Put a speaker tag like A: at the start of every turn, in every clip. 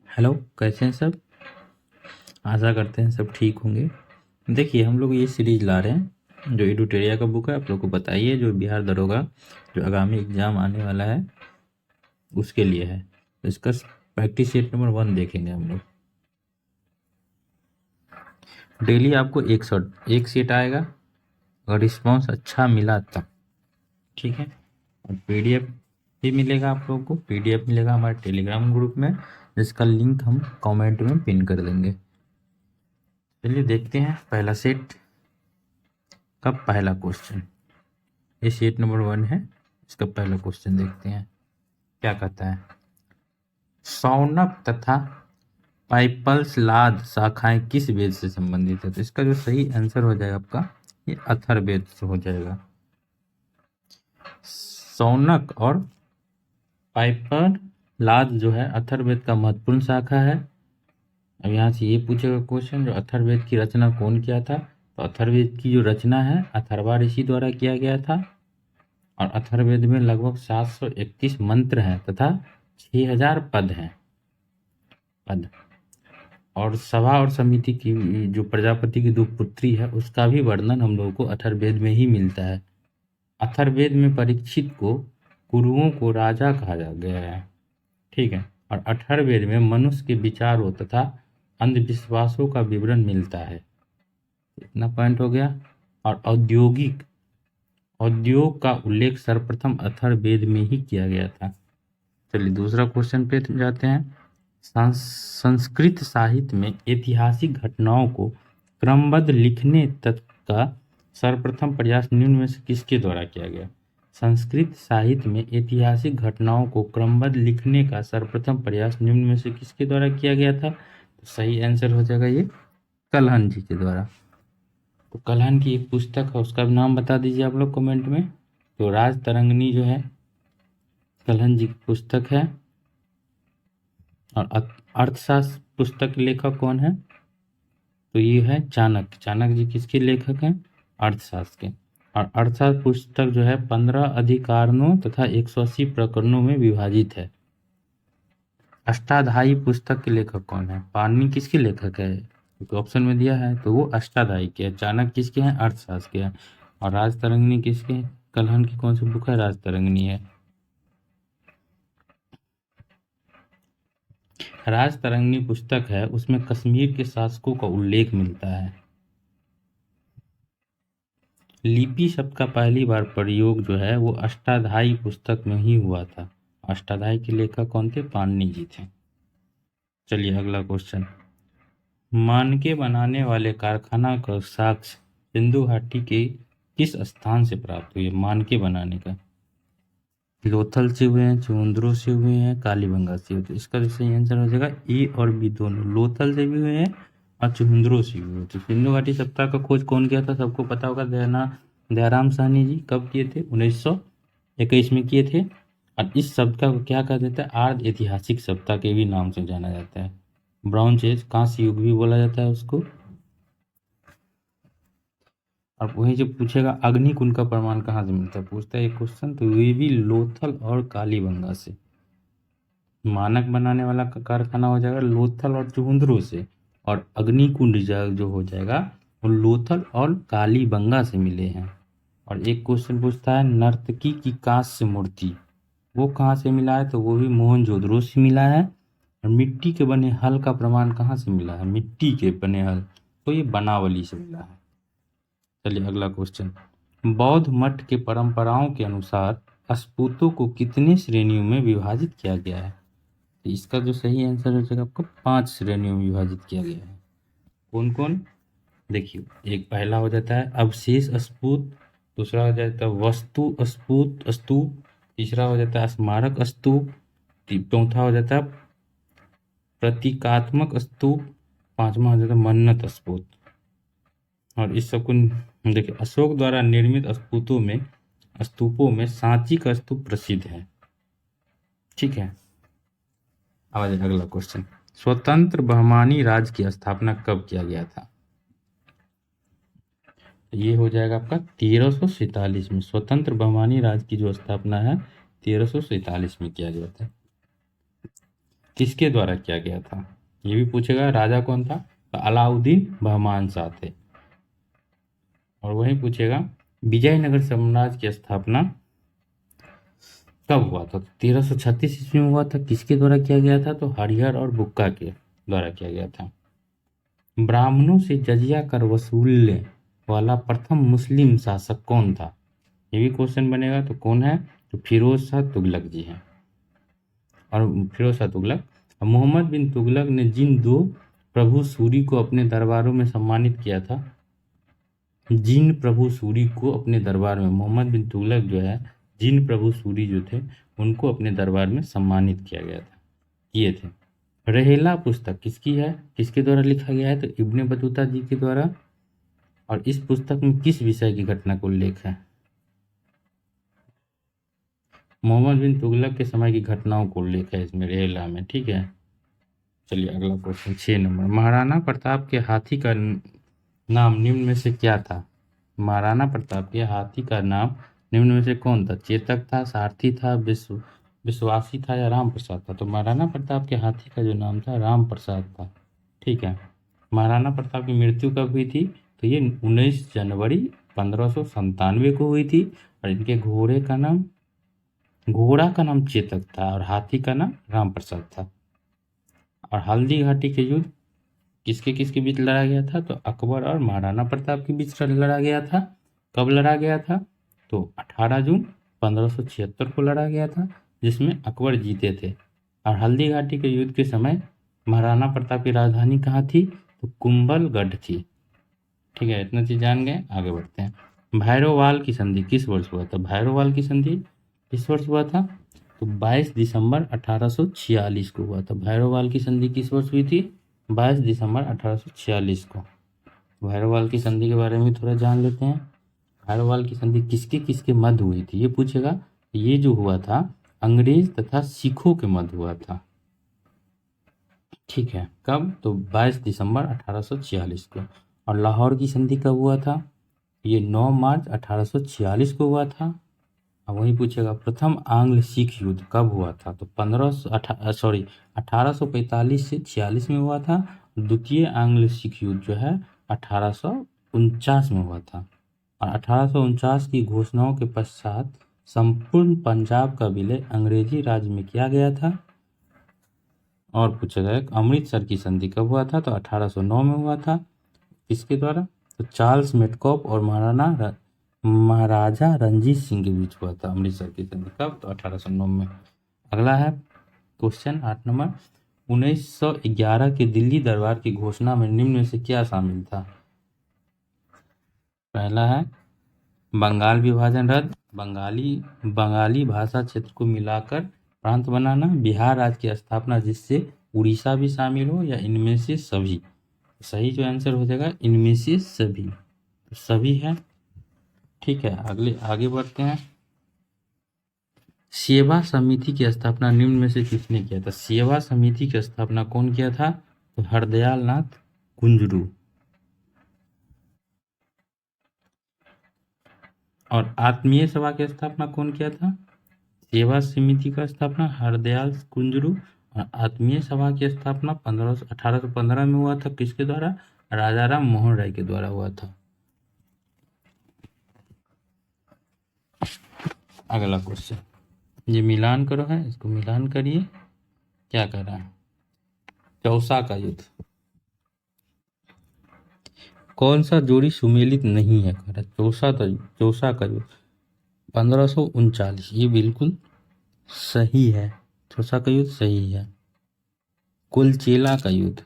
A: Hello, कैसे हैं सब। आशा करते हैं सब ठीक होंगे। देखिए, हम लोग ये सीरीज ला रहे हैं जो एडुटेरिया का बुक है। आप लोग को बताइए, जो बिहार दरोगा जो आगामी एग्जाम आने वाला है उसके लिए है। तो इसका प्रैक्टिस सेट नंबर 1 देखेंगे हम लोग। डेली आपको एक सेट आएगा, अगर रिस्पॉन्स अच्छा मिला तब। ठीक है। और पीडीएफ भी मिलेगा आप लोगों को। पीडीएफ मिलेगा हमारे टेलीग्राम ग्रुप में, जिसका लिंक हम कमेंट में पिन कर देंगे। चलिए देखते हैं पहला सेट का पहला क्वेश्चन। ये सेट नंबर 1 है। इसका पहला क्वेश्चन देखते हैं क्या कहता है। शौनक तथा पाइपल्स लाद शाखाएं किस वेद से संबंधित है। तो इसका जो सही आंसर हो जाएगा आपका, ये अथर्ववेद से हो जाएगा। शौनक और पाइपर लाद जो है अथर्ववेद का महत्वपूर्ण शाखा है। अब यहाँ से ये पूछेगा क्वेश्चन, जो अथर्ववेद की रचना कौन किया था। तो अथर्ववेद की जो रचना है अथर्वा ऋषि द्वारा किया गया था। और अथर्ववेद में लगभग 731 मंत्र हैं तथा 6000 पद हैं। और सभा और समिति की जो प्रजापति की 2 पुत्री है उसका भी वर्णन हम लोगों को अथर्ववेद में ही मिलता है। अथर्ववेद में परीक्षित को कुरुओं को राजा कहा जा गया है। ठीक है। और अथर्ववेद में मनुष्य के विचारों तथा अंधविश्वासों का विवरण मिलता है। इतना पॉइंट हो गया। और उद्योग का उल्लेख सर्वप्रथम अथर्ववेद में ही किया गया था। चलिए दूसरा क्वेश्चन पे जाते हैं। संस्कृत साहित्य में ऐतिहासिक घटनाओं को क्रमबद्ध लिखने तक का सर्वप्रथम प्रयास निम्न में से किसके द्वारा किया गया। संस्कृत साहित्य में ऐतिहासिक घटनाओं को क्रमबद्ध लिखने का सर्वप्रथम प्रयास निम्न में से किसके द्वारा किया गया था। तो सही आंसर हो जाएगा ये कलहन जी के द्वारा। तो कलहन की एक पुस्तक है, उसका नाम बता दीजिए आप लोग कमेंट में। तो राज तरंगिणी जो है कलहन जी की पुस्तक है। और अर्थशास्त्र पुस्तक के लेखक कौन है। तो ये है चाणक्य। चाणक्य जी किसके लेखक हैं, अर्थशास्त्र के। और अर्थशास्त्र पुस्तक जो है 15 अधिकारणों तथा 180 प्रकरणों में विभाजित है। अष्टाध्यायी पुस्तक के लेखक कौन है। पाणिनि किसके लेखक है, तो ऑप्शन में दिया है, तो वो अष्टाध्यायी के है। चाणक्य किसके हैं, अर्थशास्त्र के हैं। और राजतरंगिणी किसके हैं, कलहन की कौन सी बुक है, राजतरंगिणी है। राजतरंगिणी पुस्तक है, उसमें कश्मीर के शासकों का उल्लेख मिलता है। लिपि शब्द का पहली बार प्रयोग जो है वो अष्टाध्यायी पुस्तक में ही हुआ था। अष्टाध्यायी के लेखक कौन थे, पाणिनि जी थे। चलिए अगला क्वेश्चन। मानके बनाने वाले कारखाना का साक्ष्य सिंधु घाटी के किस स्थान से प्राप्त हुए। मानके बनाने का लोथल से हुए हैं, चुंद्रो से हुए हैं, कालीबंगा से हुए। तो इसका जो सही आंसर हो जाएगा ए और बी दोनों। लोथल से भी हुए हैं और चुंद्रो से भी हुए। तो सिंधु घाटी सप्ताह का खोज कौन किया था, सबको पता होगा, दयाराम साहनी जी। कब किए थे, 1921 में किए थे। और इस सप्ताह को क्या कहते थे, आर्य ऐतिहासिक सप्ताह के भी नाम से जाना जाता है। ब्रॉन्ज एज, कांस्य युग भी बोला जाता है उसको। और वही जो पूछेगा अग्निकुंड का प्रमाण कहाँ से मिलता है, पूछता है एक क्वेश्चन, तो ये भी लोथल और कालीबंगा से। मानक बनाने वाला का कारखाना हो जाएगा लोथल और चुहंद्रो से। और अग्निकुंड जो हो जाएगा वो लोथल और कालीबंगा से मिले हैं। और एक क्वेश्चन पूछता है नर्तकी की कांस्य मूर्ति, वो कहाँ से मिला है। तो वो भी मोहनजोदड़ो से मिला है। और मिट्टी के बने हल का प्रमाण कहाँ से मिला है, मिट्टी के बने हल, तो ये बनावली से मिला है। चलिए अगला क्वेश्चन। बौद्ध मठ के परंपराओं के अनुसार स्पूतों को कितनी श्रेणियों में विभाजित किया गया है। तो इसका जो सही आंसर हो जाएगा आपको 5 श्रेणियों में विभाजित किया गया है। कौन कौन, देखिए, एक पहला हो जाता है अवशेष स्पूत, दूसरा हो जाता है वस्तु स्पूत स्तूप, तीसरा हो जाता है स्मारक स्तूप, चौथा हो जाता है प्रतीकात्मक स्तूप, पांचवा हो जाता है मन्नत स्तूप। और इस सबको देखिए, अशोक द्वारा निर्मित स्तूपों में सांची का स्तूप प्रसिद्ध है। ठीक है। अब आ जाए अगला क्वेश्चन। स्वतंत्र बहमानी राज्य की स्थापना कब किया गया था। ये हो जाएगा आपका 1347 में। स्वतंत्र बहमानी राज्य की जो स्थापना है 1347 में किया गया था। किसके द्वारा किया गया था? ये भी पूछेगा। राजा कौन था? तो अलाउद्दीन बहमान शाह थे। और वही पूछेगा विजयनगर साम्राज्य की स्थापना कब हुआ था? 1336 ईस्वी में हुआ था। किसके द्वारा किया गया था? तो हरिहर और बुक्का के द्वारा किया गया था। ब्राह्मणों से जजिया कर वसूलने वाला प्रथम मुस्लिम शासक कौन था? ये भी क्वेश्चन बनेगा। तो कौन है? तो फिरोज शाह तुगलक जी हैं। और फिरोज शाह तुगलक, मोहम्मद बिन तुगलक ने जिन दो प्रभु सूरी को अपने दरबारों में सम्मानित किया था, जिन प्रभु सूरी को अपने दरबार में, मोहम्मद बिन तुगलक जो है, जिन प्रभु सूरी जो थे उनको अपने दरबार में सम्मानित किया गया था, किए थे। रहेला पुस्तक किसकी है? किसके द्वारा लिखा गया है? तो इब्ने बतूता जी के द्वारा। और इस पुस्तक में किस विषय की घटना का उल्लेख है? मोहम्मद बिन तुगलक के समय की घटनाओं को उल्लेख है इसमें, रहेला में। ठीक है, चलिए अगला क्वेश्चन 6 नंबर। महाराणा प्रताप के हाथी का नाम निम्न में से क्या था? महाराणा प्रताप के हाथी का नाम निम्न में से कौन था? चेतक था, सारथी था, विश्वासी था या राम प्रसाद था? तो महाराणा प्रताप के हाथी का जो नाम था राम प्रसाद था। ठीक है। महाराणा प्रताप की मृत्यु कब हुई थी? तो ये 19 जनवरी 1597 को हुई थी। और इनके घोड़ा का नाम चेतक था और हाथी का नाम राम प्रसाद था। और हल्दी घाटी के युद्ध किसके किसके बीच लड़ा गया था? तो अकबर और महाराणा प्रताप के बीच लड़ा गया था। कब लड़ा गया था? तो 18 जून 1576 को लड़ा गया था, जिसमें अकबर जीते थे। और हल्दी घाटी के युद्ध के समय महाराणा प्रताप की राजधानी कहाँ थी? तो कुंभलगढ़ थी। ठीक है, इतना चीज जान गए, आगे बढ़ते हैं। भैरववाल की संधि किस वर्ष हुआ था? भैरववाल की संधि किस वर्ष हुआ था? तो 22 दिसंबर 1846 को हुआ था। भैरववाल की संधि किस वर्ष हुई थी? 22 दिसंबर 1846 को। भैरववाल की संधि के बारे में थोड़ा जान लेते हैं। भैरववाल की संधि किसके किसके मध्य हुई थी? ये पूछेगा। ये जो हुआ था अंग्रेज तथा सिखों के मध्य हुआ था। ठीक है, कब? तो 22 दिसंबर 1846 को। और लाहौर की संधि कब हुआ था? ये 9 मार्च 1846 को हुआ था। अब वही पूछेगा प्रथम आंग्ल सिख युद्ध कब हुआ था? तो 1845 से 46 में हुआ था। द्वितीय आंग्ल सिख युद्ध जो है 1849 में हुआ था। और 1849 की घोषणाओं के पश्चात संपूर्ण पंजाब का विलय अंग्रेजी राज में किया गया था। और पूछेगा एक अमृतसर की संधि कब हुआ था? तो 1809 में हुआ था। किसके द्वारा? तो चार्ल्स मेटकॉप और महाराजा रंजीत सिंह के बीच हुआ था अमृतसर की संधि। कब? तो 1809 में। अगला है क्वेश्चन 8 नंबर। 1911 के दिल्ली दरबार की घोषणा में निम्न में से क्या शामिल था? पहला है बंगाल विभाजन रद्द, बंगाली भाषा क्षेत्र को मिलाकर प्रांत बनाना, बिहार राज्य की स्थापना जिससे उड़ीसा भी शामिल हो, या इनमें से सभी। सही जो आंसर हो जाएगा इनमें से सभी, तो सभी है। ठीक है, आगे बढ़ते हैं। सेवा समिति की स्थापना निम्न में से किसने किया था? सेवा समिति की स्थापना कौन किया था? तो हरदयाल नाथ कुंजरू। और आत्मीय सभा की स्थापना कौन किया था? सेवा समिति का स्थापना हरदयाल कुंजरू। और आत्मीय सभा की स्थापना 1815 में हुआ था। किसके द्वारा? राजा राम मोहन राय के द्वारा हुआ था। अगला क्वेश्चन, ये मिलान करो है, इसको मिलान करिए। क्या कर रहा है? चौसा का युद्ध कौन सा जोड़ी सुमेलित नहीं है? कह रहा चौसा का युद्ध 1539। ये बिल्कुल सही है, चौसा का युद्ध सही है। कुलचेला का युद्ध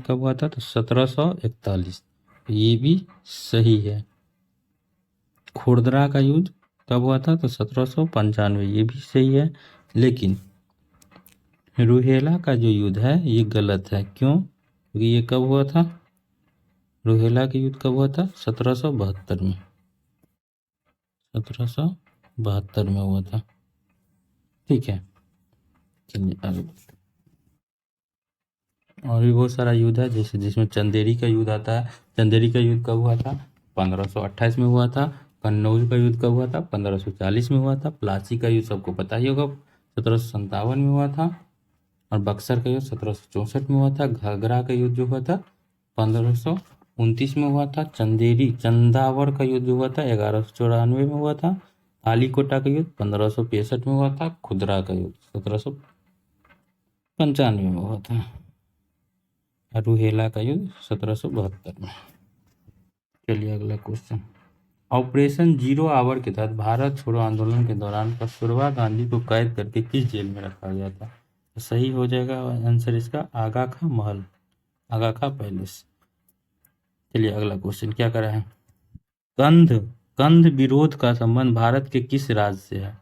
A: कब हुआ था? तो 1741। ये भी सही है। खुर्दरा का युद्ध कब हुआ था? तो 1795। ये भी सही है। लेकिन रुहेला का जो युद्ध है ये गलत है। क्यों? क्योंकि ये कब हुआ था? रुहेला का युद्ध कब हुआ था? 1772 में। 1772 में हुआ था। ठीक है, चलिए आगे। और भी बहुत सारा युद्ध है, जैसे जिसमें चंदेरी का युद्ध आता है। चंदेरी का युद्ध कब हुआ था? 1528 में हुआ था। कन्नौज का युद्ध कब हुआ था? 1540 में हुआ था। प्लासी का युद्ध सबको पता ही होगा, 1757 में हुआ था। और बक्सर का युद्ध 1764 में हुआ था। घाघरा का युद्ध जो हुआ था 1529 में हुआ था। चंदावड़ का युद्ध हुआ था 1194 में हुआ था। तालीकोटा का युद्ध 1565 में हुआ था। खुदरा का युद्ध 1795 में हुआ था। रूहेला का युद्ध 1772 में। चलिए अगला क्वेश्चन। ऑपरेशन जीरो आवर के तहत भारत छोड़ो आंदोलन के दौरान कस्तूरबा गांधी को कैद करके किस जेल में रखा गया था? तो सही हो जाएगा आंसर इसका आगा खां महल, आगा खां पैलेस। चलिए अगला क्वेश्चन क्या करा है? कंध विरोध का संबंध भारत के किस राज्य से है?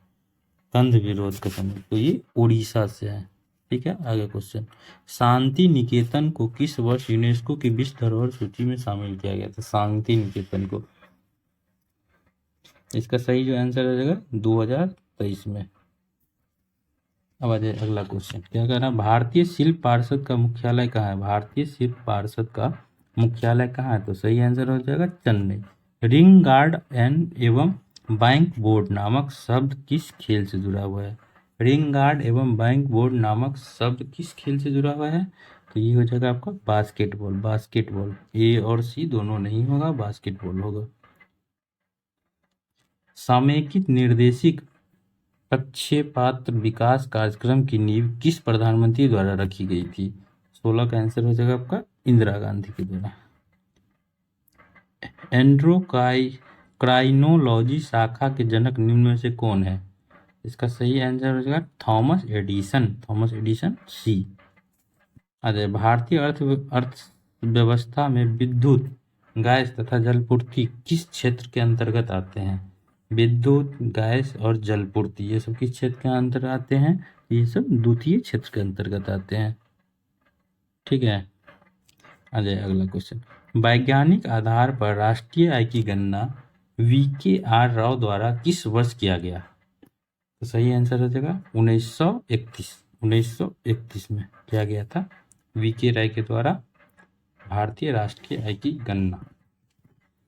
A: कंध विरोध का संबंध तो ये उड़ीसा से है। ठीक है, आगे क्वेश्चन। शांति निकेतन को किस वर्ष यूनेस्को की विश्व धरोहर सूची में शामिल किया गया था? शांति निकेतन को, इसका सही जो आंसर हो जाएगा 2023 में। अब आ जाए अगला क्वेश्चन, क्या कह रहा है? भारतीय शिल्प पार्षद का मुख्यालय कहाँ है? भारतीय शिल्प पार्षद का मुख्यालय कहाँ है? तो सही आंसर हो जाएगा चेन्नई। रिंग गार्ड एवं बैंक बोर्ड नामक शब्द किस खेल से जुड़ा हुआ है? रिंग गार्ड एवं बैंक बोर्ड नामक शब्द किस खेल से जुड़ा हुआ है? तो ये हो जाएगा आपका बास्केटबॉल। बास्केटबॉल, ए और सी दोनों नहीं होगा, बास्केटबॉल होगा। समेकित निर्देशित प्रक्षेपास्त्र विकास कार्यक्रम की नींव किस प्रधानमंत्री द्वारा रखी गई थी? 16 का आंसर हो जाएगा आपका इंदिरा गांधी के द्वारा। एंड्रोक्राइनोलॉजी शाखा के जनक निम्न में से कौन है? इसका सही आंसर हो जाएगा थॉमस एडिसन। थॉमस एडिसन सी। अरे भारतीय अर्थव्यवस्था में विद्युत, गैस तथा जलपूर्ति किस क्षेत्र के अंतर्गत आते हैं? विद्युत, गैस और जलपूर्ति ये सब किस क्षेत्र के अंतर्गत आते हैं? ये सब द्वितीय क्षेत्र के अंतर्गत आते हैं। ठीक है, आ जाए अगला क्वेश्चन। वैज्ञानिक आधार पर राष्ट्रीय आय की गणना VKR राव द्वारा किस वर्ष किया गया? तो सही आंसर हो जाएगा 1931 में किया गया था VK राय के द्वारा भारतीय राष्ट्रीय आय की गणना।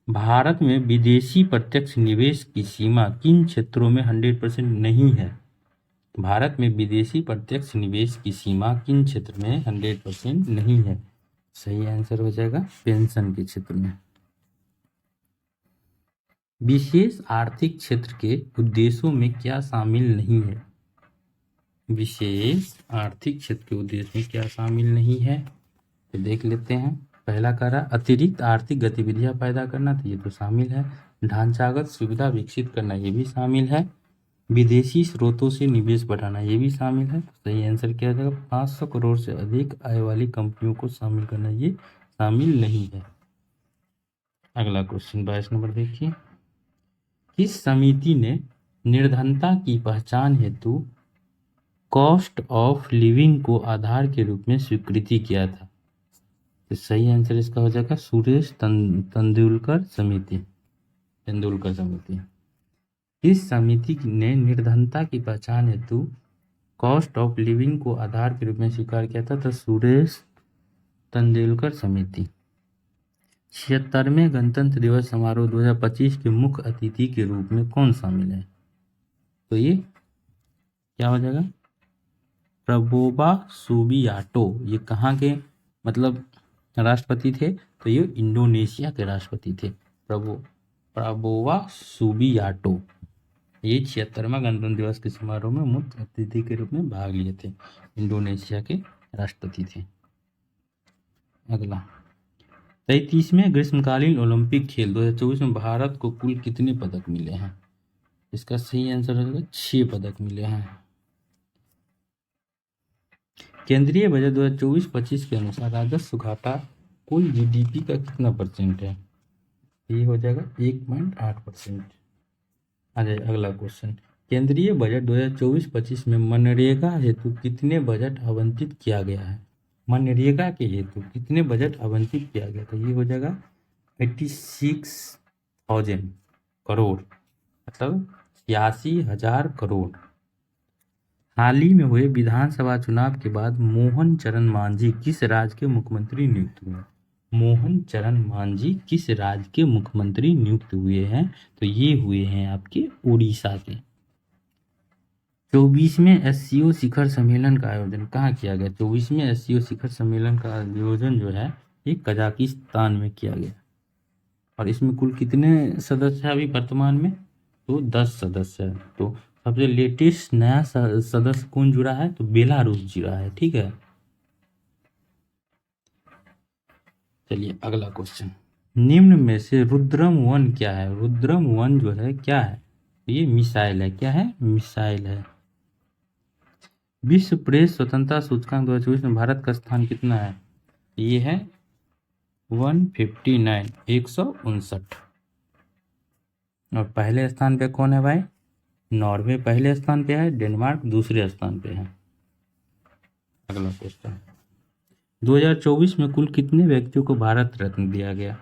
A: भारत में विदेशी प्रत्यक्ष निवेश की सीमा किन क्षेत्रों में 100% नहीं है? भारत में विदेशी प्रत्यक्ष निवेश की सीमा किन क्षेत्र में 100% नहीं है? सही आंसर हो जाएगा पेंशन के क्षेत्र में। विशेष आर्थिक क्षेत्र के उद्देश्यों में क्या शामिल नहीं है? विशेष आर्थिक क्षेत्र के उद्देश्य में क्या शामिल नहीं है? तो देख लेते हैं। पहला कह रहा अतिरिक्त आर्थिक गतिविधियां पैदा करना, तो ये तो शामिल है। ढांचागत सुविधा विकसित करना, ये भी शामिल है। विदेशी स्रोतों से निवेश बढ़ाना, ये भी शामिल है। तो सही आंसर क्या जाएगा 500 करोड़ से अधिक आय वाली कंपनियों को शामिल करना, ये शामिल नहीं है। अगला क्वेश्चन 22 नंबर देखिए। किस समिति ने निर्धनता की पहचान हेतु कॉस्ट ऑफ लिविंग को आधार के रूप में स्वीकृति किया था? तो सही आंसर इसका हो जाएगा सुरेश तेंदुलकर समिति। तेंदुलकर समिति। इस समिति ने निर्धनता की पहचान हेतु कॉस्ट ऑफ लिविंग को आधार के रूप में स्वीकार किया था? तो सुरेश तेंदुलकर समिति। 76वें गणतंत्र दिवस समारोह 2025 के मुख्य अतिथि के रूप में कौन शामिल है? तो ये क्या हो जाएगा प्रबोवा सुबियाटो। ये कहाँ के मतलब राष्ट्रपति थे? तो ये इंडोनेशिया के राष्ट्रपति थे, प्रबोवा सुबियाटो। ये 76वां गणतंत्र दिवस के समारोह में मुख्य अतिथि के रूप में भाग लिए थे, इंडोनेशिया के राष्ट्रपति थे। अगला 33वें ग्रीष्मकालीन ओलंपिक खेल 2024 में भारत को कुल कितने पदक मिले हैं? इसका सही आंसर होगा 6 पदक मिले हैं। केंद्रीय बजट 2024-25 के अनुसार राजस्व घाटा कुल GDP का कितना % है? ये हो जाएगा 1.8%। आ जाए अगला क्वेश्चन। केंद्रीय बजट 2024-25 में मनरेगा हेतु कितने बजट आवंटित किया गया है? मनरेगा के हेतु कितने बजट आवंटित किया गया? तो ये हो जाएगा 86,000 करोड़, मतलब 86,000 करोड़। हाल ही में हुए विधानसभा चुनाव के बाद मोहन चरण मांझी किस राज्य के मुख्यमंत्री नियुक्त हुए? मोहन चरण मांझी किस राज्य के मुख्यमंत्री नियुक्त हुए हैं? तो ये हुए हैं आपके उड़ीसा के। 24वें एससीओ शिखर सम्मेलन का आयोजन कहाँ किया गया? 24वें एससीओ शिखर सम्मेलन का आयोजन जो है ये कजाकिस्तान में किया गया। और इसमें कुल कितने सदस्य हैं अभी वर्तमान में? तो 10 सदस्य है। तो सबसे लेटेस्ट नया सदस्य कौन जुड़ा है? तो बेलारूस जुड़ा है। ठीक है, चलिए अगला क्वेश्चन। निम्न में से रुद्रम 1 क्या है? रुद्रम 1 जो है क्या है? ये मिसाइल है। क्या है? मिसाइल है। विश्व प्रेस स्वतंत्रता सूचकांक 2024 में भारत का स्थान कितना है? ये है 159, 159। और पहले स्थान पे कौन है भाई? नॉर्वे पहले स्थान पे है, डेनमार्क दूसरे स्थान पे है। अगला क्वेश्चन, 2024 में कुल कितने व्यक्तियों को भारत रत्न दिया गया?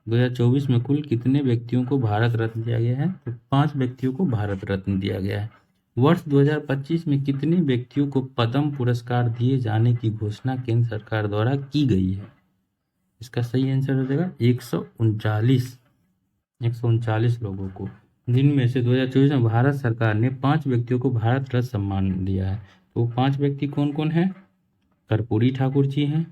A: 2024 में कुल कितने व्यक्तियों को भारत रत्न दिया गया है? तो 5 व्यक्तियों को भारत रत्न दिया गया है। वर्ष 2025 में कितने व्यक्तियों को पद्म पुरस्कार दिए जाने की घोषणा केंद्र सरकार द्वारा की गई है? इसका सही आंसर हो जाएगा 139 लोगों को, जिनमें से 2024 में भारत सरकार ने 5 व्यक्तियों को भारत रत्न सम्मान दिया है। तो 5 व्यक्ति कौन कौन है? कर्पूरी ठाकुर जी हैं।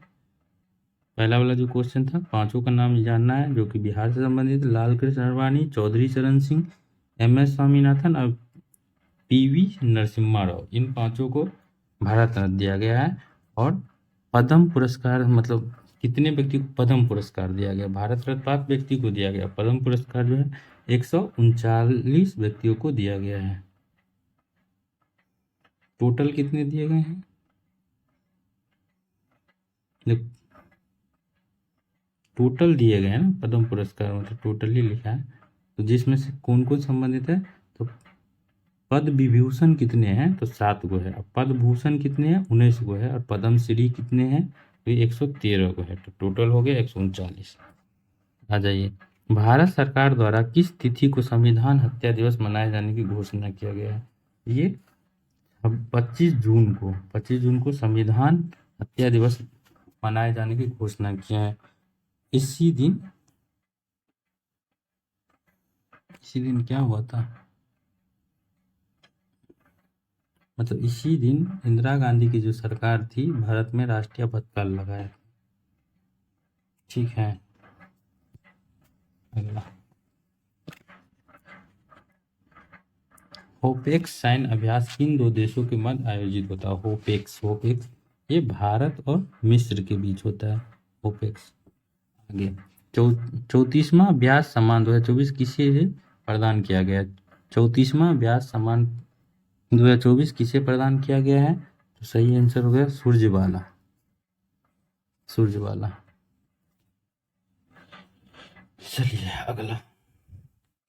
A: पहला वाला जो क्वेश्चन था, पांचों का नाम जानना है जो कि बिहार से संबंधित। लाल कृष्ण आडवाणी, चौधरी चरण सिंह, MS स्वामीनाथन और PV नरसिम्हा राव, इन पांचों को भारत रत्न दिया गया है। और पद्म पुरस्कार मतलब कितने व्यक्ति को पद्म पुरस्कार दिया गया? भारत रत्न 5 व्यक्ति को दिया गया, पद्म पुरस्कार जो है 139 व्यक्तियों को दिया गया है। टोटल कितने दिए गए हैं? टोटल दिए गए हैं ना पद्म पुरस्कार, मतलब टोटल ही लिखा है। तो जिसमें से कौन कौन संबंधित है? तो पद्म विभूषण कितने हैं? तो 7 गो है। और पद्म भूषण कितने हैं? 19 गो है। और पद्म श्री कितने हैं? तो 113 गो है। तो टोटल हो गया 139। आ जाइए, भारत सरकार द्वारा किस तिथि को संविधान हत्या दिवस मनाए जाने की घोषणा किया गया है? ये अब 25 जून को संविधान हत्या दिवस मनाए जाने की घोषणा किया है। इसी दिन क्या हुआ था? मतलब इसी दिन इंदिरा गांधी की जो सरकार थी भारत में राष्ट्रीय पताका लगाया। ठीक है, अगला, होपेक्स सैन्य अभ्यास किन 2 देशों के मध्य आयोजित होता है? होपेक्स ये भारत और मिस्र के बीच होता है होपेक्स। आगे, 34वां अभ्यास सम्मान 2024 किसे प्रदान किया गया? 34वां अभ्यास सम्मान 2024 किसे प्रदान किया गया है? तो सही आंसर हो गया सूर्यबाला। चलिए अगला,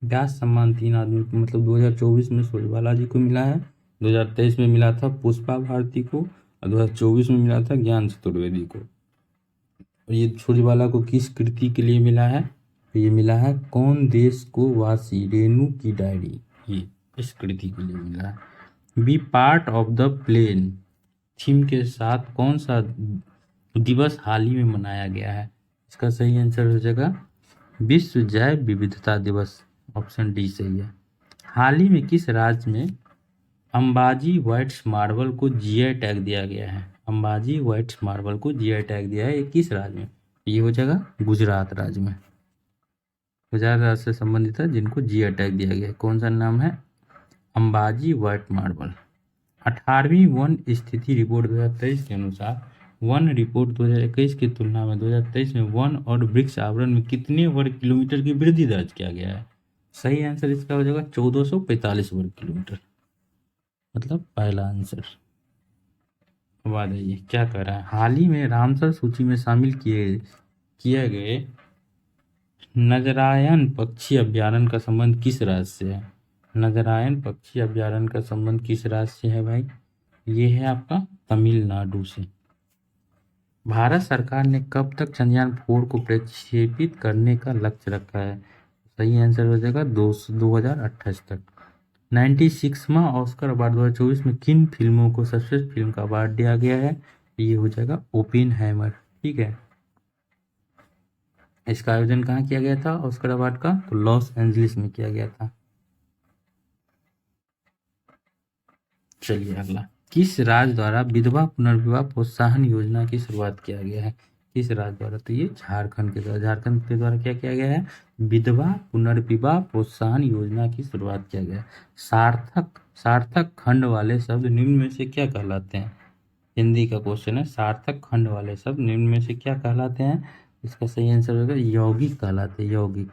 A: व्यास सम्मान 3 आदमी को मतलब 2024 में सूर्यबाला जी को मिला है, 2023 में मिला था पुष्पा भारती को, और 2024 में मिला था ज्ञान चतुर्वेदी को। और ये सूर्यबाला को किस कृति के लिए मिला है? तो ये मिला है कौन देश को वासी रेणु की डायरी, ये इस कृति के लिए मिला है। B part of the plain theme के साथ कौन सा दिवस हाल ही में मनाया गया है? इसका सही आंसर हो जाएगा विश्व जैव विविधता दिवस। ऑप्शन डी सही है। हाल ही में किस राज्य में अंबाजी व्हाइट्स मार्बल को जीआई टैग दिया गया है? अंबाजी व्हाइट्स मार्बल को जीआई टैग दिया है, ये किस राज्य में? ये हो जाएगा गुजरात राज्य में। गुजरात राज्य से संबंधित है जिनको जीआई टैग दिया गया है। कौन सा नाम है? Ambaji white marble. 18वीं वन स्थिति रिपोर्ट 2023 के अनुसार वन रिपोर्ट 2021 की तुलना में 2023 में वन और वृक्ष आवरण में कितने वर्ग किलोमीटर की वृद्धि दर्ज किया गया है? सही आंसर इसका हो जाएगा 1445 वर्ग किलोमीटर, मतलब पहला आंसर। अब आ जाइए, क्या कर रहा है? हाल ही में रामसर सूची में शामिल किए गए नजरायन पक्षी अभ्यारण्य का संबंध किस राज्य से है? नजरायन पक्षी अभ्यारण्य का संबंध किस राज्य से है भाई? ये है आपका तमिलनाडु से। भारत सरकार ने कब तक चंद्रयान 4 को प्रक्षेपित करने का लक्ष्य रखा है? सही आंसर हो जाएगा 2028 तक। 96वां ऑस्कर अवार्ड 2024 में किन फिल्मों को सर्वश्रेष्ठ फिल्म का अवार्ड दिया गया है? ये हो जाएगा ओपेनहाइमर। ठीक है, इसका आयोजन कहाँ किया गया था ऑस्कर अवार्ड का? तो लॉस एंजलिस में किया गया था। चलिए अगला, किस राज्य द्वारा विधवा पुनर्विवाह प्रोत्साहन योजना की शुरुआत किया गया है? किस राज्य द्वारा? तो ये झारखंड के द्वारा। झारखंड के द्वारा क्या किया गया है? विधवा पुनर्विवाह प्रोत्साहन योजना की शुरुआत किया गया है। सार्थक सार्थक खंड वाले शब्द निम्न में से क्या कहलाते हैं? हिंदी का क्वेश्चन है। सार्थक खंड वाले शब्द निम्न में से क्या कहलाते हैं? इसका सही आंसर होगा यौगिक कहलाते हैं, यौगिक।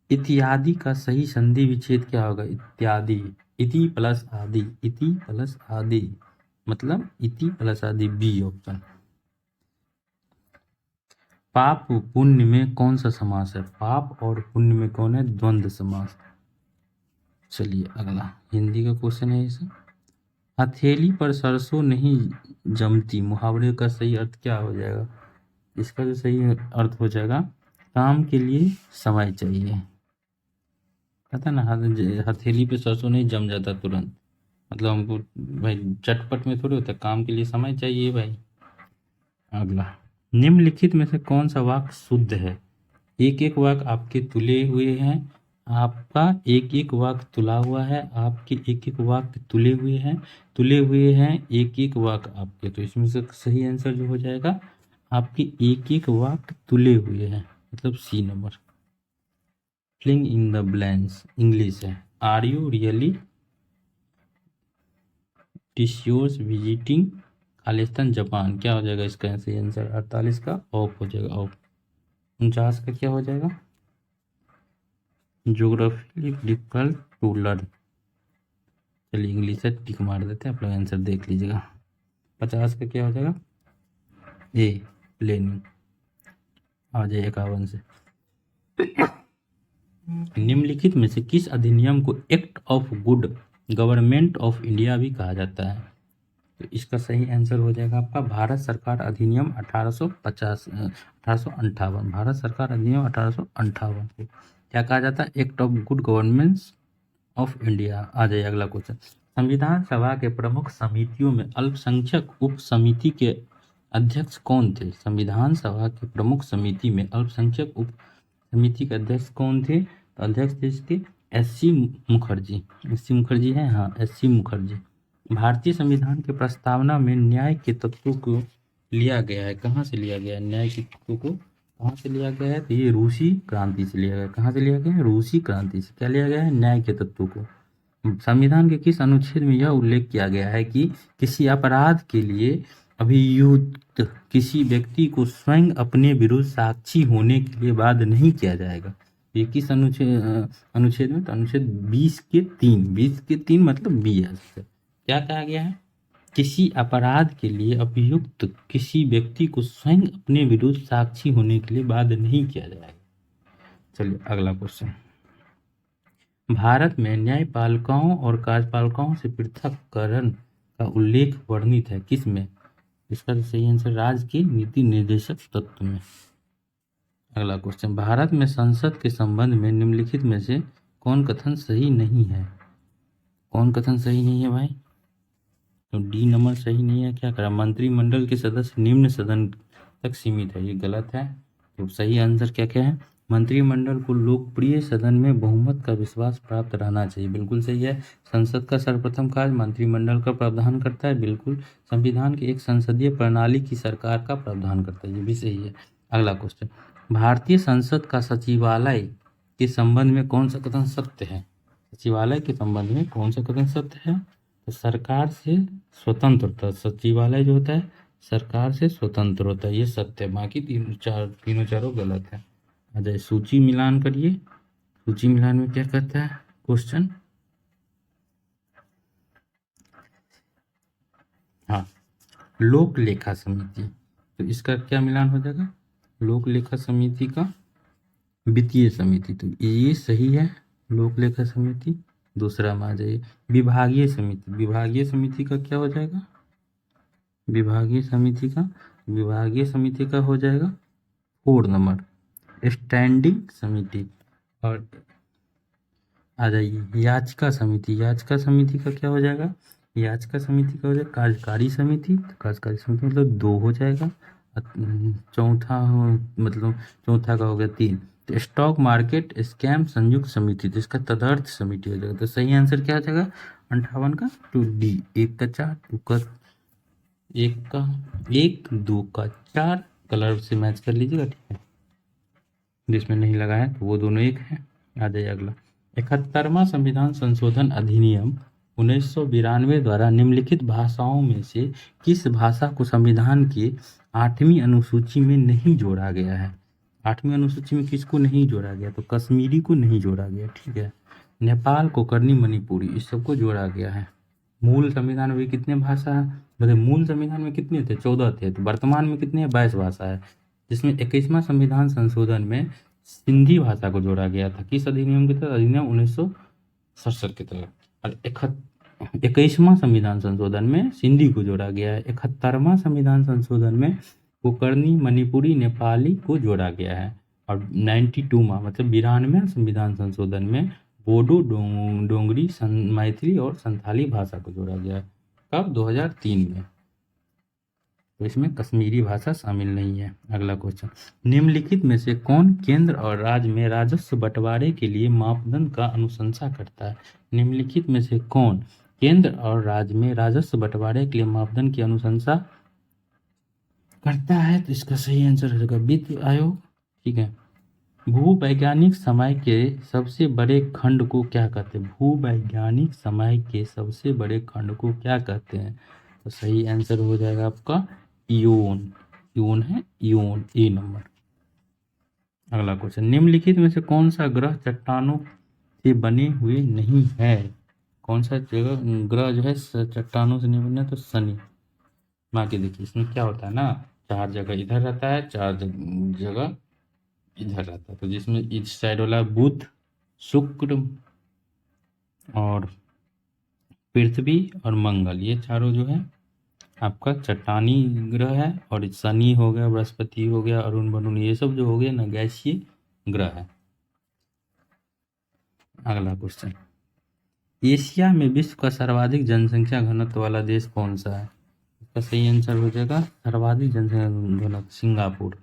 A: इत्यादि का सही संधि विच्छेद क्या होगा? इत्यादि, इति प्लस आदि, इति प्लस आदि मतलब इति प्लस आदि, बी ऑप्शन। पाप पुण्य में कौन सा समास है? पाप और पुण्य में कौन है? द्वंद्व समास। चलिए अगला, हिंदी का क्वेश्चन है इसे। हथेली पर सरसों नहीं जमती, मुहावरे का सही अर्थ क्या हो जाएगा? इसका जो सही अर्थ हो जाएगा, काम के लिए समय चाहिए। पता ना, हथेली पे सरसों नहीं जम जाता तुरंत, मतलब हमको भाई चटपट में थोड़ी होता, काम के लिए समय चाहिए भाई। अगला, निम्नलिखित में से कौन सा वाक्य शुद्ध है? एक एक वाक्य आपके तुले हुए हैं, आपका एक एक वाक्य तुला हुआ है, आपके एक एक वाक्य तुले हुए हैं एक एक वाक्य आपके। तो इसमें से सही आंसर जो हो जाएगा, आपके एक एक वाक्य तुले हुए हैं, मतलब C number. Filling in the blanks English है। Are you really tissues visiting Khalistan Japan, क्या हो जाएगा इसका सही आंसर? 48 का ऑफ हो जाएगा, ऑफ। 49 का क्या हो जाएगा? Geography difficult to learn. चलिए इंग्लिश से टिक मार देते हैं, आप लोग आंसर देख लीजिएगा। 50 का क्या हो जाएगा? ए प्लेनिंग। आ जाए 51 से। निम्नलिखित में से किस अधिनियम को act of good government of India भी कहा जाता है? तो इसका सही आंसर हो जाएगा आपका भारत सरकार अधिनियम 1858। भारत सरकार अधिनियम 1858 को क्या कहा जाता है? Act of good government of India. आ जाइए अगला क्वेश्चन। संविधान सभा के प्रमुख समितियों में अल्पसंख्यक उप समिति के अध्यक्ष कौन थे? संविधान सभा के प्रमुख समिति में अल्पसंख्यक उप समिति के अध्यक्ष कौन थे? तो अध्यक्ष थे इसके एस.सी. मुखर्जी। एस.सी. मुखर्जी है, हाँ एस.सी. मुखर्जी। भारतीय संविधान के प्रस्तावना में न्याय के तत्वों को लिया गया है, कहाँ से लिया गया है? न्याय के तत्वों को कहाँ से लिया गया है? तो ये रूसी क्रांति से लिया गया है। कहाँ से लिया गया है? रूसी क्रांति से। क्या लिया गया है? न्याय के तत्वों को। संविधान के किस अनुच्छेद में यह उल्लेख किया गया है कि किसी अपराध के लिए अभियुक्त किसी व्यक्ति को स्वयं अपने विरुद्ध साक्षी होने के लिए बाध्य नहीं किया जाएगा? ये किस अनुच्छेद में? तो अनुच्छेद 20 के 3। 20 के 3 मतलब बी है। क्या कहा गया है? किसी अपराध के लिए अभियुक्त किसी व्यक्ति को स्वयं अपने विरुद्ध साक्षी होने के लिए बाध्य नहीं किया जाएगा। चलिए अगला क्वेश्चन। भारत में न्यायपालिकाओं और कार्यपालिकाओं से पृथककरण का उल्लेख वर्णित है किस में? इसका सही आंसर राज्य के नीति निर्देशक तत्व में। अगला क्वेश्चन। भारत में संसद के संबंध में निम्नलिखित में से कौन कथन सही नहीं है? कौन कथन सही नहीं है भाई? तो डी नंबर सही नहीं है। क्या करा? मंत्रिमंडल के सदस्य निम्न सदन तक सीमित है, ये गलत है। तो सही आंसर क्या क्या है? मंत्रिमंडल को लोकप्रिय सदन में बहुमत का विश्वास प्राप्त रहना चाहिए, बिल्कुल सही है। संसद का सर्वप्रथम कार्य मंत्रिमंडल का प्रावधान करता है, बिल्कुल। संविधान की एक संसदीय प्रणाली की सरकार का प्रावधान करता है, ये भी सही है। अगला क्वेश्चन। भारतीय संसद का सचिवालय के संबंध में कौन सा कथन सत्य है? सचिवालय के संबंध में कौन सा कथन सत्य है? तो सरकार से स्वतंत्र होता है सचिवालय, जो होता है सरकार से स्वतंत्र होता है, ये सत्य है। बाकी तीनों चारों गलत है। आ जाए सूची मिलान करिए। सूची मिलान में क्या कहता है क्वेश्चन? हाँ, लोक लेखा समिति। तो इसका क्या मिलान हो जाएगा? लोक लेखा समिति का वित्तीय समिति, तो ये सही है। लोक लेखा समिति। दूसरा में आ जाइए विभागीय समिति। विभागीय समिति का क्या हो जाएगा? विभागीय समिति का हो जाएगा 4 नंबर स्टैंडिंग समिति। और आ जाइए याचिका समिति। याचिका समिति का क्या हो जाएगा? याचिका समिति का हो जाएगा कार्यकारी समिति। तो कार्यकारी समिति मतलब 2 हो जाएगा। चौथा मतलब चौथा का हो गया 3। तो स्टॉक मार्केट स्कैम संयुक्त समिति, तो इसका तदर्थ समिति हो जाएगा। तो सही आंसर क्या हो जाएगा? 58 का, तो डी। 1 का 4, 2 का 1, 2 का 4 कलर से मैच कर लीजिएगा, ठीक है। जिसमें नहीं लगा है तो वो दोनों एक है। आ जाइए अगला। 71वां संविधान संशोधन अधिनियम 1992 द्वारा निम्नलिखित भाषाओं में से किस भाषा को संविधान के 8वीं अनुसूची में नहीं जोड़ा गया है? 8वीं अनुसूची में किसको नहीं जोड़ा गया? तो कश्मीरी को नहीं जोड़ा गया, ठीक है। नेपाल, कोंकणी, मणिपुरी, इस सबको जोड़ा गया है। मूल संविधान में कितने भाषा है? मतलब मूल संविधान में कितने थे? 14 थे। तो वर्तमान में कितने? 22 भाषा है, जिसमें 21वां संविधान संशोधन में सिंधी भाषा को जोड़ा गया था। किस अधिनियम के तहत? अधिनियम 1967 के तहत। और 21वां संविधान संशोधन में सिंधी को जोड़ा गया है। 71वां संविधान संशोधन में कोंकणी, मणिपुरी, नेपाली को जोड़ा गया है। और 92वां मतलब 92वां संविधान संशोधन में बोडो, डोंगरी, मैथिली और संथाली भाषा को जोड़ा गया है। कब? 2003 में। तो इसमें कश्मीरी भाषा शामिल नहीं है। अगला क्वेश्चन, निम्नलिखित में से कौन केंद्र और राज्य में राजस्व बंटवारे के लिए मापदंड का अनुशंसा करता है? निम्नलिखित में से कौन केंद्र और राज्य में राजस्व बंटवारे के लिए मापदंड की अनुशंसा करता है? तो इसका सही आंसर होगा वित्त आयोग, ठीक है। भूवैज्ञानिक समय के सबसे बड़े खंड को क्या कहते हैं? भूवैज्ञानिक समय के सबसे बड़े खंड को क्या कहते हैं? तो सही आंसर हो जाएगा आपका इयोन। इयोन है, इयोन, ए नंबर। अगला क्वेश्चन, निम्नलिखित में से कौन सा ग्रह चट्टानों से बने हुए नहीं है? कौन सा जगह ग्रह जो है चट्टानों से नहीं बना? तो शनि। बाकी देखिए इसमें क्या होता है ना, 4 जगह इधर रहता है, 4 जगह इधर रहता है। तो जिसमें इस साइड वाला बुध, शुक्र और पृथ्वी और मंगल, ये चारों जो है आपका चट्टानी ग्रह है। और शनि हो गया, बृहस्पति हो गया, अरुण वरुण, ये सब जो हो गया ना गैसीय ग्रह है। अगला क्वेश्चन, एशिया में विश्व का सर्वाधिक जनसंख्या घनत्व वाला देश कौन सा है? इसका सही आंसर हो जाएगा सर्वाधिक जनसंख्या घनत्व सिंगापुर।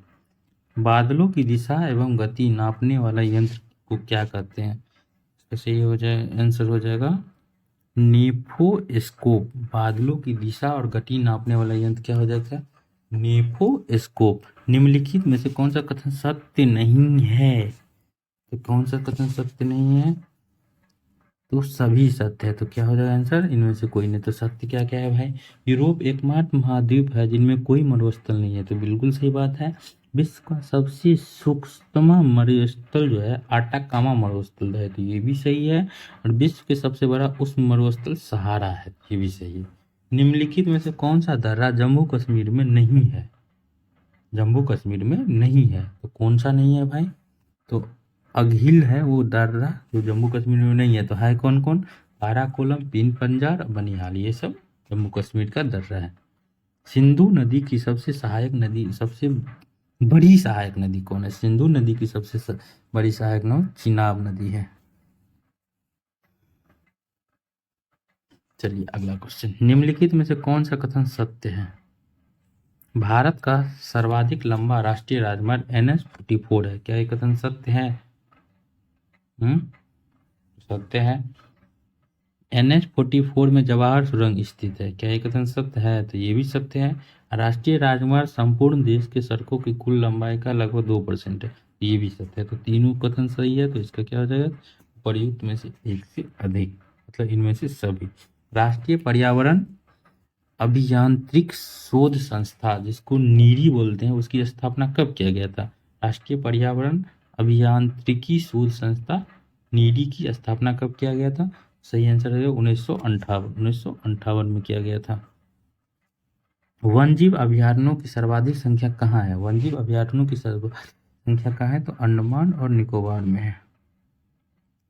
A: बादलों की दिशा एवं गति नापने वाला यंत्र को क्या कहते हैं? इसका सही हो जाए आंसर हो जाएगा नेफोस्कोप। बादलों की दिशा और गति नापने वाला यंत्र क्या हो जाएगा? नेफोस्कोप। निम्नलिखित में से कौन सा कथन सत्य नहीं है? तो कौन सा कथन सत्य नहीं है? तो सभी सत्य है। तो क्या हो जाएगा आंसर? इनमें से कोई नहीं। तो सत्य क्या क्या है भाई? यूरोप एकमात्र महाद्वीप है जिनमें कोई मरुस्थल नहीं है, तो बिल्कुल सही बात है। विश्व का सबसे सूक्ष्म मरुस्थल जो है आटाकामा मरुस्थल है, तो ये भी सही है। और विश्व के सबसे बड़ा उष्ण मरुस्थल सहारा है, ये भी सही है। निम्नलिखित में से कौन सा दर्रा जम्मू कश्मीर में नहीं है? जम्मू कश्मीर में नहीं है, तो कौन सा नहीं है भाई? तो अघिल है वो दर्रा जो जम्मू कश्मीर में नहीं है। तो है कौन कौन? काराकोरम, पीन पंजार, बनिहाल, ये सब जम्मू कश्मीर का दर्रा है। सिंधु नदी की सबसे सबसे बड़ी सहायक नदी कौन है? सिंधु नदी की सबसे बड़ी सहायक नदी चिनाब नदी है। चलिए अगला क्वेश्चन, निम्नलिखित में से कौन सा कथन सत्य है? भारत का सर्वाधिक लंबा राष्ट्रीय राजमार्ग NH-44 है, क्या ये कथन सत्य है? सत्य है। NH-44 में जवाहर सुरंग स्थित है, क्या ये कथन सत्य है? तो ये भी सत्य है। राष्ट्रीय राजमार्ग संपूर्ण देश के सड़कों की कुल लंबाई का लगभग 2% है, ये भी सत्य है। तो तीनों कथन सही है, तो इसका क्या हो जाएगा? प्रयुक्त में से एक से अधिक, मतलब इनमें से सभी। राष्ट्रीय पर्यावरण अभियांत्रिक शोध संस्था, जिसको नीरी बोलते हैं, उसकी स्थापना कब किया गया था? राष्ट्रीय पर्यावरण अभियांत्रिकी शोध संस्था नीरी की स्थापना कब किया गया था? सही आंसर है 1958 में किया गया था। वन्यजीव अभयारण्यों की सर्वाधिक संख्या कहाँ है? वन्यजीव अभयारण्यों की सर्वाधिक संख्या कहाँ है? तो अंडमान और निकोबार में है।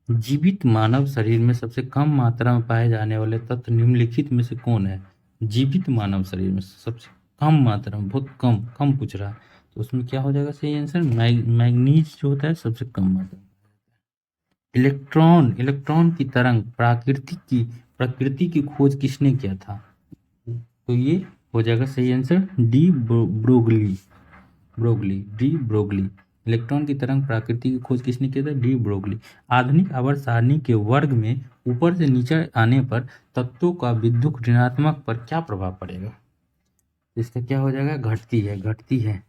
A: जीवित मानव शरीर में सबसे कम मात्रा में पाए जाने वाले तत्व निम्नलिखित में से कौन है? जीवित मानव शरीर में सबसे कम मात्रा में, बहुत कम कम पूछ रहा है, तो उसमें क्या हो जाएगा सही आंसर? मैग्नीज जो होता है सबसे कम मात्रा। इलेक्ट्रॉन की तरंग प्रकृति की खोज किसने किया था? तो ये हो जाएगा सही answer de Broglie. De Broglie. Electron की तरंग प्रकृति की खोज किसने किया था? De Broglie. आधुनिक आवर्त सारणी के वर्ग में ऊपर से नीचे आने पर तत्वों का विद्युत ऋणात्मक पर क्या प्रभाव पड़ेगा? इसका क्या हो जाएगा? घटती है।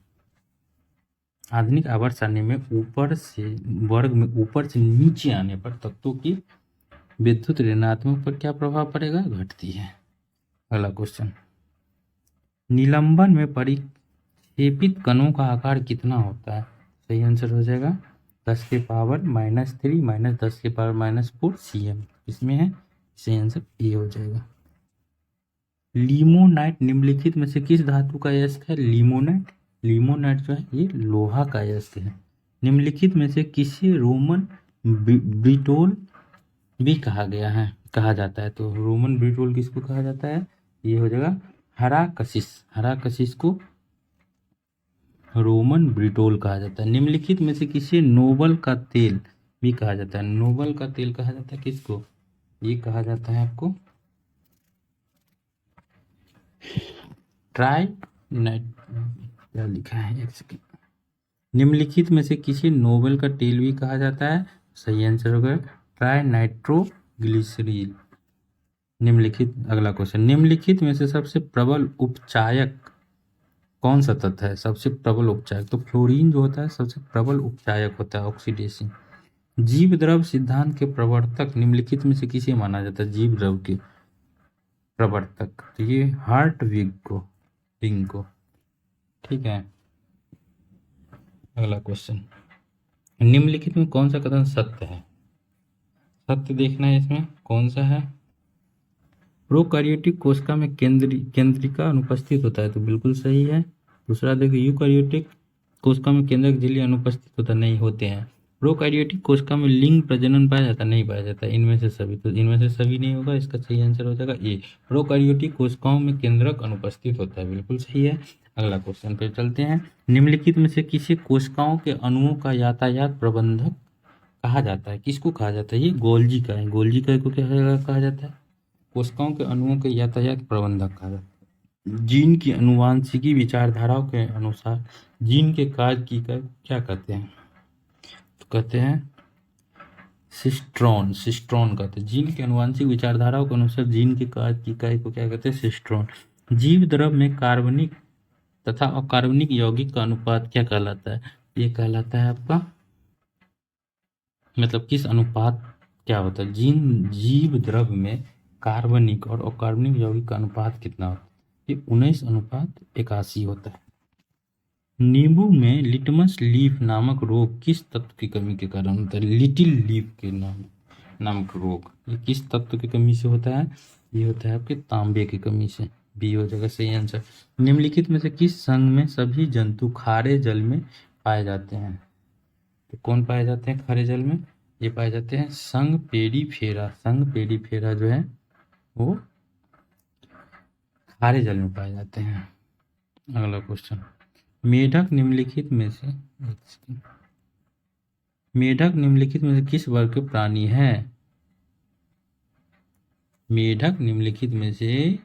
A: आधुनिक आवर्त सारणी में ऊपर से वर्ग में ऊपर से नीचे आने पर तत्वों की विद्युत ऋणात्मक पर क्या प्रभाव पड़ेगा? घटती है। अगला क्वेश्चन, निलंबन में परिक्षेपित कणों का आकार कितना होता है? सही आंसर हो जाएगा 10 के पावर -3 माइनस 10 के पावर -4 cm। इसमें है, सही आंसर ए हो जाएगा। लिमोनाइट निम्नलिखित में से किस धातु का अयस्क है? लिमोनाइट जो है ये लोहा का अयस्क है। निम्नलिखित में से किसे रोमन ब्रिटोल भी कहा जाता है? तो रोमन ब्रिटोल किसको कहा जाता है? ये हो जाएगा हराकसिस को रोमन ब्रिटोल कहा जाता है। निम्नलिखित में से किसे नोबल का तेल भी कहा जाता है? नोबल का तेल कहा जाता है किसको? ये कहा जाता है आपको क्या लिखा है, एक सेकेंड। निम्नलिखित में से किसी नोबल का तेल भी कहा जाता है? सही आंसर होगा ट्राई नाइट्रोग्लिसरीन। अगला क्वेश्चन, निम्नलिखित में से सबसे प्रबल उपचायक कौन सा तत्व है? सबसे प्रबल उपचायक तो फ्लोरीन जो होता है सबसे प्रबल उपचायक होता है, ऑक्सीडेशन। जीव द्रव सिद्धांत के प्रवर्तक निम्नलिखित में से किसे माना जाता है? जीव द्रव के प्रवर्तक तो ये हार्टविग को। ठीक है। अगला क्वेश्चन, निम्नलिखित में कौन सा कथन सत्य है? सत्य देखना है इसमें कौन सा है। प्रोकैरियोटिक कोशिका में केंद्रिका अनुपस्थित होता है, तो बिल्कुल सही है। दूसरा देखो, यूकैरियोटिक कोशिका में केंद्रक झिल्ली अनुपस्थित होता नहीं होते हैं। प्रोकैरियोटिक कोशिका में लिंग प्रजनन पाया जाता नहीं पाया जाता, इनमें से सभी, तो इनमें से सभी नहीं होगा, इसका सही आंसर हो जाएगा ए। प्रोकैरियोटिक कोशिकाओं में केंद्रक अनुपस्थित होता है, बिल्कुल सही है। अगला क्वेश्चन पे चलते हैं, निम्नलिखित में से किसी कोशिकाओं के अणुओं का यातायात प्रबंधक कहा जाता है? किसको कहा जाता है? ये गोल्जी का है। गोल्जी का को क्या कहा जाता है? कोशिकाओं के अणुओं के यातायात प्रबंधक कहा जाता है। जीन की अनुवांशिकी विचारधाराओं के अनुसार जीन के कार्य की क्या कहते हैं? तो कहते हैं सिस्ट्रॉन कहते हैं। जीन के अनुवांशिक विचारधाराओं के अनुसार जीन के कार्य की इकाई को क्या कहते हैं? सिस्ट्रॉन। जीव द्रव में कार्बनिक तथा अकार्बनिक यौगिक का अनुपात क्या कहलाता है? ये कहलाता है आपका, मतलब किस अनुपात क्या होता है? जीव द्रव में कार्बनिक और अकार्बनिक यौगिक का अनुपात कितना होता है? ये 19:81 होता है। नींबू में लिटमस लीफ नामक रोग किस तत्व की कमी के कारण होता है? लिटिल लीफ के नामक रोग ये किस तत्व की कमी से होता है? ये होता है आपके तांबे की कमी से। बी हो जाएगा सही आंसर। निम्नलिखित में से किस संघ में सभी जंतु खारे जल में पाए जाते हैं? तो कौन पाए जाते हैं खारे जल में? ये पाए जाते हैं संघ पेड़ीफेरा जो है वो खारे जल में पाए जाते हैं। अगला क्वेश्चन, मेढक निम्नलिखित में से किस वर्ग के प्राणी है? मेढक निम्नलिखित में से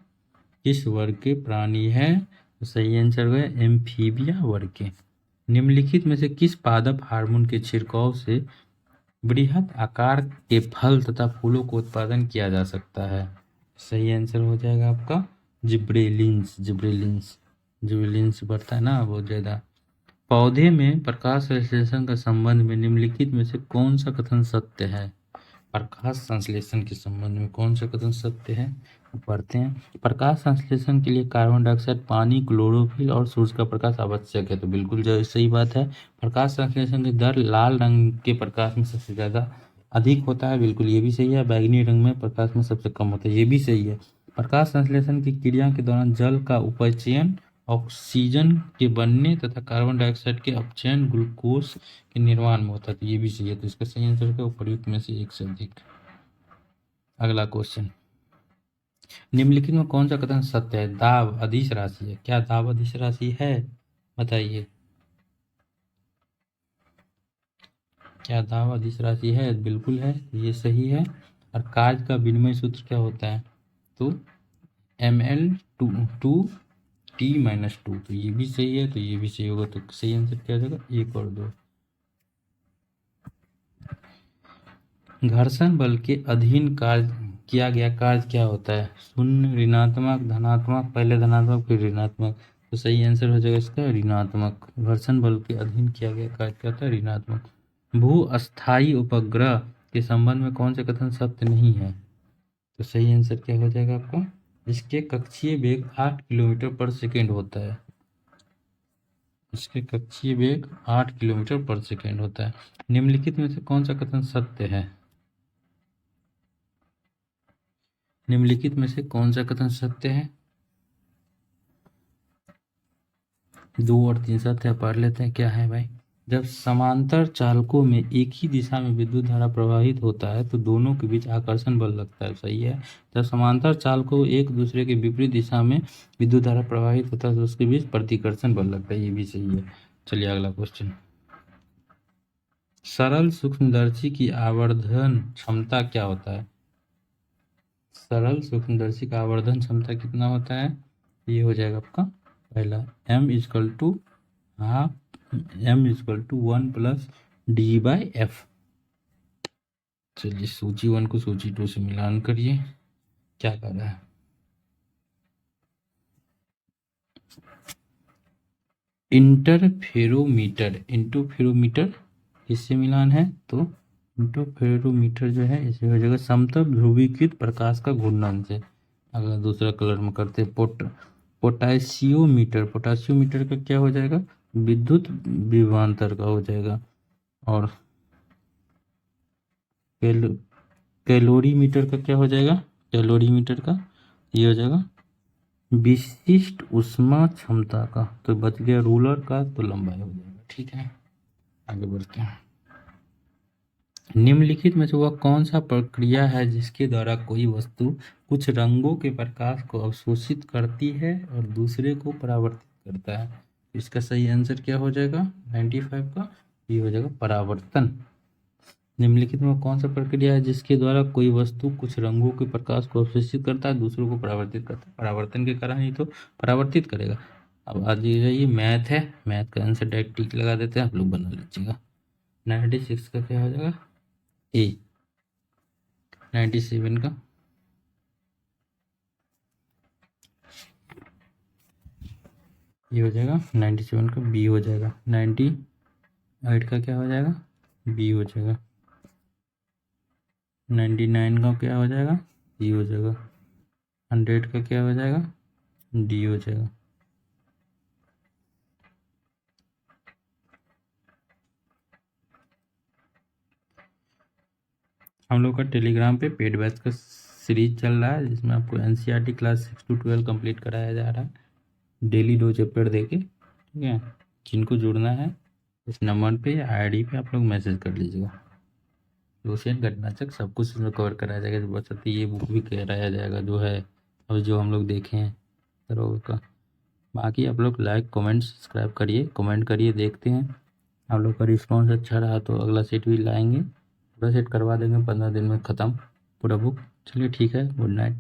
A: किस वर्ग के प्राणी है? तो सही आंसर है एम्फीबिया वर्ग के। निम्नलिखित में से किस पादप हार्मोन के छिड़काव से बृहद आकार के फल तथा फूलों को उत्पादन किया जा सकता है? सही आंसर हो जाएगा आपका जिब्रेलिन्स बढ़ता है ना बहुत ज़्यादा। पौधे में प्रकाश संश्लेषण का संबंध में निम्नलिखित में से कौन सा कथन सत्य है? प्रकाश संश्लेषण के संबंध में कौन सा कथन सत्य है? पढ़ते हैं, प्रकाश संश्लेषण के लिए कार्बन डाइऑक्साइड, पानी, क्लोरोफिल और सूर्य का प्रकाश आवश्यक है, तो बिल्कुल जो सही बात है। प्रकाश संश्लेषण की दर लाल रंग के प्रकाश में सबसे ज़्यादा अधिक होता है, बिल्कुल ये भी सही है। बैगनी रंग में प्रकाश में सबसे कम होता है, ये भी सही है। प्रकाश संश्लेषण की क्रिया के दौरान जल का उपचयन ऑक्सीजन के बनने तथा कार्बन डाइऑक्साइड के अपचयन ग्लूकोज के निर्माण में होता है, तो ये भी सही है। तो इसका सही आंसर है उपर्युक्त में से एक से अधिक। अगला क्वेश्चन, निम्नलिखित में कौन सा कथन सत्य है? दाब अदिश राशि है। क्या दाब अदिश राशि है? बताइए, क्या दाब अदिश राशि है? बिल्कुल है, ये सही है। और कार्य का विनिमय सूत्र क्या होता है? तो Ml2T-2, तो ये भी सही है, तो ये भी सही होगा। तो सही आंसर क्या हो जाएगा? 1 और 2। घर्षण बल के अधीन कार्य किया गया कार्य क्या होता है? शून्य, ऋणात्मक, धनात्मक, पहले धनात्मक फिर ऋणात्मक। तो सही आंसर हो जाएगा इसका ऋणात्मक। घर्षण बल के अधीन किया गया कार्य क्या होता है? ऋणात्मक। भू अस्थायी उपग्रह के संबंध में कौन से कथन सत्य नहीं है? तो सही आंसर क्या हो जाएगा आपका? इसके कक्षीय वेग 8 किलोमीटर पर सेकेंड होता है। इसके कक्षीय वेग 8 किलोमीटर पर सेकेंड होता है। निम्नलिखित में से कौन सा कथन सत्य है? निम्नलिखित में से कौन सा कथन सत्य है? 2 और 3 सत्य है, पढ़ लेते हैं। क्या है भाई? जब समांतर चालकों में एक ही दिशा में विद्युत धारा प्रवाहित होता है तो दोनों के बीच आकर्षण बल लगता है। सही है। जब समांतर चालकों एक दूसरे के विपरीत दिशा में विद्युत धारा प्रवाहित होता है तो उसके बीच प्रतिकर्षण बल लगता है। ये भी सही है। चलिए अगला क्वेश्चन। सरल सूक्ष्मदर्शी की आवर्धन क्षमता क्या होता है? सरल सूक्ष्मदर्शी का आवर्धन क्षमता कितना होता है? ये हो जाएगा आपका पहला m is equal to half m = 1 + d/f। चलिए सूची 1 को सूची 2 से मिलान करिए। क्या कर रहा है? इंटरफेरोमीटर इससे मिलान है, तो इंटरफेरोमीटर जो है इसे हो जाएगा समतल ध्रुवीकृत प्रकाश का घूर्णन से। अगला दूसरा कलर में करते हैं। पोटाशियोमीटर का क्या हो जाएगा? विद्युत विभवांतर का हो जाएगा। और कैलोरीमीटर का क्या हो जाएगा? कैलोरीमीटर का ये हो जाएगा विशिष्ट ऊष्मा क्षमता का। तो बच गया रूलर का, तो लंबाई हो जाएगा। ठीक है, आगे बढ़ते हैं। निम्नलिखित में से वह कौन सा प्रक्रिया है जिसके द्वारा कोई वस्तु कुछ रंगों के प्रकाश को अवशोषित करती है और दूसरे को परावर्तित करता है? इसका सही आंसर क्या हो जाएगा? 95 का ये हो जाएगा परावर्तन। निम्नलिखित में कौन सा प्रक्रिया है जिसके द्वारा कोई वस्तु कुछ रंगों के प्रकाश को अवशोषित करता है, दूसरों को परावर्तित करता है? परावर्तन के कारण ही तो परावर्तित करेगा। अब आज ये मैथ है, मैथ का आंसर डायरेक्ट टिक लगा देते हैं, आप लोग बना लीजिएगा। 96 का क्या हो जाएगा? ए। 97 का ये हो जाएगा, 97 का बी हो जाएगा। 98 का क्या हो जाएगा? बी हो जाएगा। 99 का क्या हो जाएगा? डी हो जाएगा। 100 का क्या हो जाएगा? डी हो जाएगा। हम लोग का टेलीग्राम पे पेड बैच का सीरीज चल रहा है जिसमें आपको एनसीईआरटी क्लास 6 to 12 कंप्लीट कराया जा रहा है डेली 2 चैप्टर देके। ठीक है, जिनको जुड़ना है इस नंबर पे या आईडी पे आप लोग मैसेज कर लीजिएगा। जोशियन घटनाचक सब कुछ इसमें कवर कराया जाएगा। जो बचती ये बुक भी कराया जाएगा जो है अभी जो हम लोग देखे हैं सरोवर का। बाकी आप लोग लाइक कमेंट सब्सक्राइब करिए, कमेंट करिए, देखते हैं आप लोग का रिस्पॉन्स अच्छा रहा तो अगला सेट भी लाएंगे। पूरा सेट करवा देंगे 15 दिन में ख़त्म पूरा बुक। चलिए ठीक है, गुड नाइट।